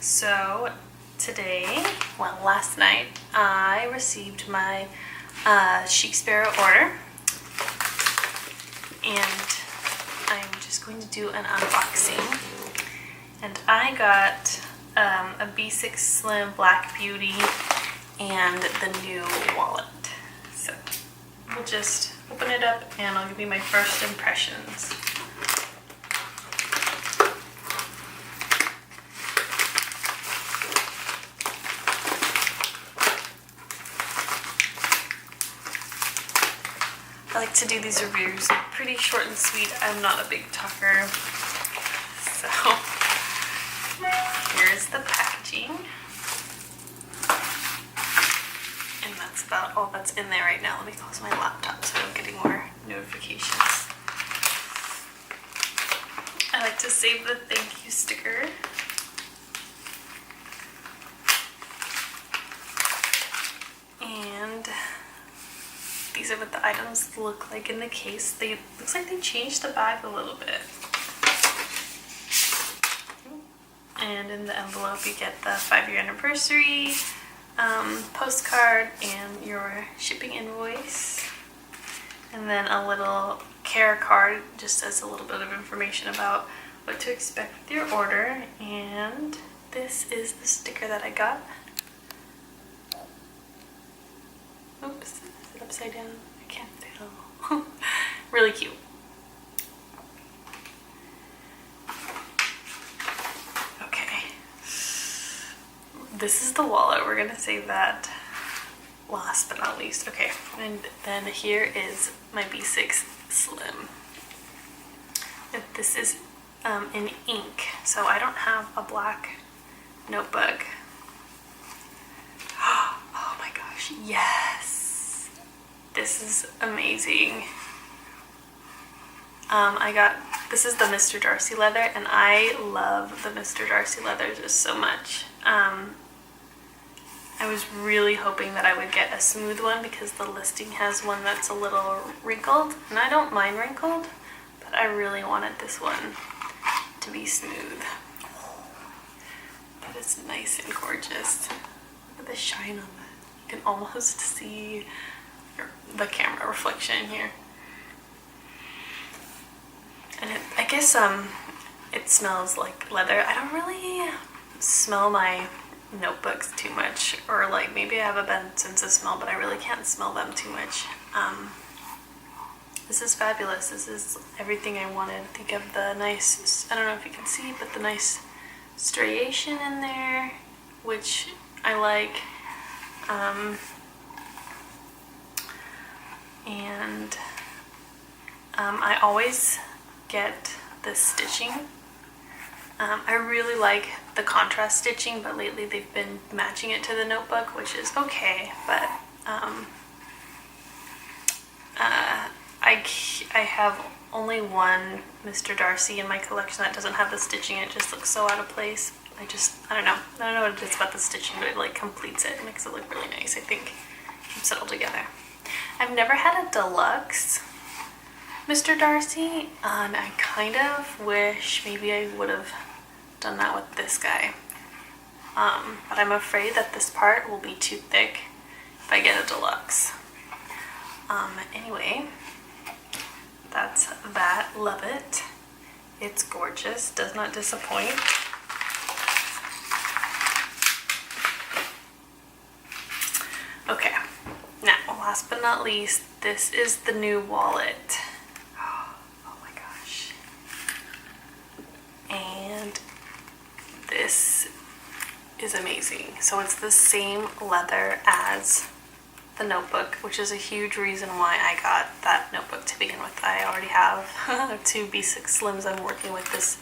So today, well, last night, I received my Chic Sparrow order, and I'm just going to do an unboxing. And I got a B6 Slim Black Beauty and the new wallet. So we'll just open it up and I'll give you my first impressions. I like to do these reviews pretty short and sweet. I'm not a big talker. So here's the packaging. And that's about all that's in there right now. Let me close my laptop so I don't get any more notifications. I like to save the thank you sticker. And these are what the items look like in the case. Looks like they changed the bag a little bit. And in the envelope you get the 5-year anniversary postcard and your shipping invoice. And then a little care card just says a little bit of information about what to expect with your order. And this is the sticker that I got. Oops, is it upside down? I can't tell. Really cute. Okay. This is the wallet. We're gonna save that last but not least. Okay, and then here is my B6 Slim. And this is in ink, so I don't have a black notebook. Oh my gosh, yes! This is amazing. This is the Mr. Darcy leather, and I love the Mr. Darcy leather just so much. I was really hoping that I would get a smooth one because the listing has one that's a little wrinkled, and I don't mind wrinkled, but I really wanted this one to be smooth. That is nice and gorgeous. Look at the shine on that. You can almost see the camera reflection here. And I guess it smells like leather. I don't really smell my notebooks too much, or like maybe I have a bad sense of smell, but I really can't smell them too much. This is fabulous. This is everything I wanted. Think of the nice, I don't know if you can see, but the nice striation in there, which I like. And I always get this stitching. I really like the contrast stitching, but lately they've been matching it to the notebook, which is okay, but I have only one Mr. Darcy in my collection that doesn't have the stitching. It just looks so out of place. I don't know what it is about the stitching, but it like completes it. It makes it look really nice. I think keeps it all together. I've never had a deluxe Mr. Darcy, and I kind of wish maybe I would have done that with this guy. But I'm afraid that this part will be too thick if I get a deluxe. Anyway, that's that. Love it. It's gorgeous. Does not disappoint. Okay, now last but not least, this is the new wallet. Oh my gosh. And this is amazing. So it's the same leather as the notebook, which is a huge reason why I got that notebook to begin with. I already have 2 B6 Slims I'm working with this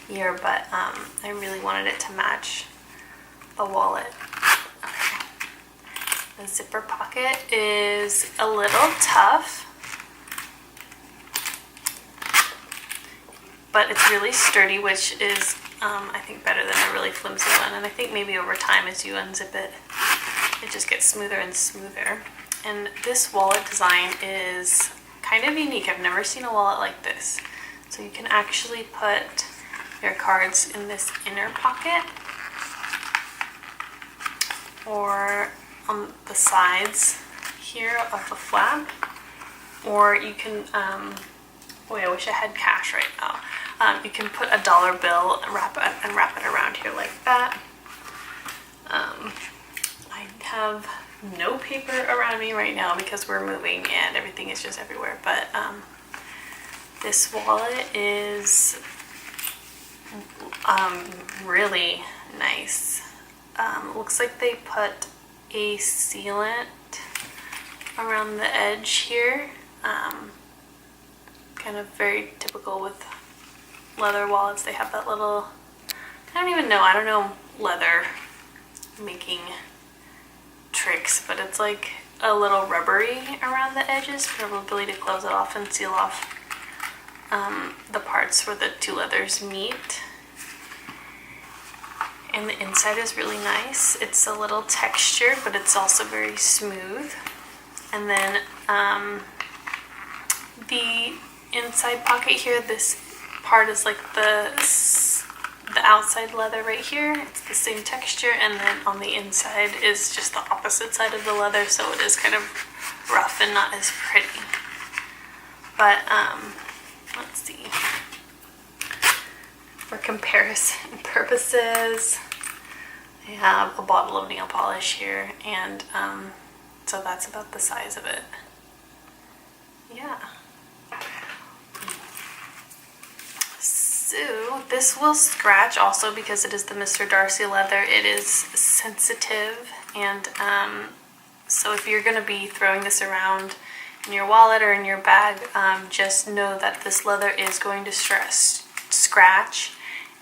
year, but I really wanted it to match the wallet. Okay. The zipper pocket is a little tough, but it's really sturdy, which is I think better than a really flimsy one. And I think maybe over time as you unzip it, it just gets smoother and smoother. And this wallet design is kind of unique. I've never seen a wallet like this. So you can actually put your cards in this inner pocket, or on the sides here of the flap, or you can, boy, I wish I had cash right now. You can put a dollar bill and wrap it around here like that. I have no paper around me right now because we're moving and everything is just everywhere, but this wallet is really nice. Looks like they put a sealant around the edge here. Kind of very typical with leather wallets. They have that little, I don't know leather making tricks, but it's like a little rubbery around the edges for the ability to close it off and seal off the parts where the two leathers meet. And the inside is really nice. It's a little textured, but it's also very smooth. And then the inside pocket here, this part is like the outside leather right here. It's the same texture, and then on the inside is just the opposite side of the leather, so it is kind of rough and not as pretty. But let's see. For comparison purposes, I have a bottle of nail polish here, and so that's about the size of it. Yeah. So this will scratch also because it is the Mr. Darcy leather. It is sensitive, and so if you're going to be throwing this around in your wallet or in your bag, just know that this leather is going to scratch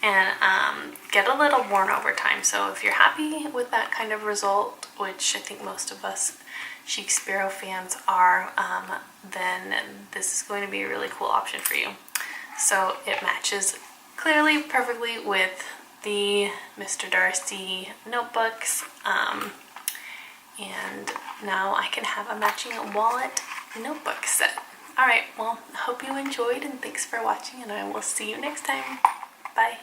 and get a little worn over time. So if you're happy with that kind of result, which I think most of us Chic Sparrow fans are, then this is going to be a really cool option for you. So it matches clearly perfectly with the Mr. Darcy notebooks, and now I can have a matching wallet notebook set. Alright, well, I hope you enjoyed, and thanks for watching, and I will see you next time. Bye.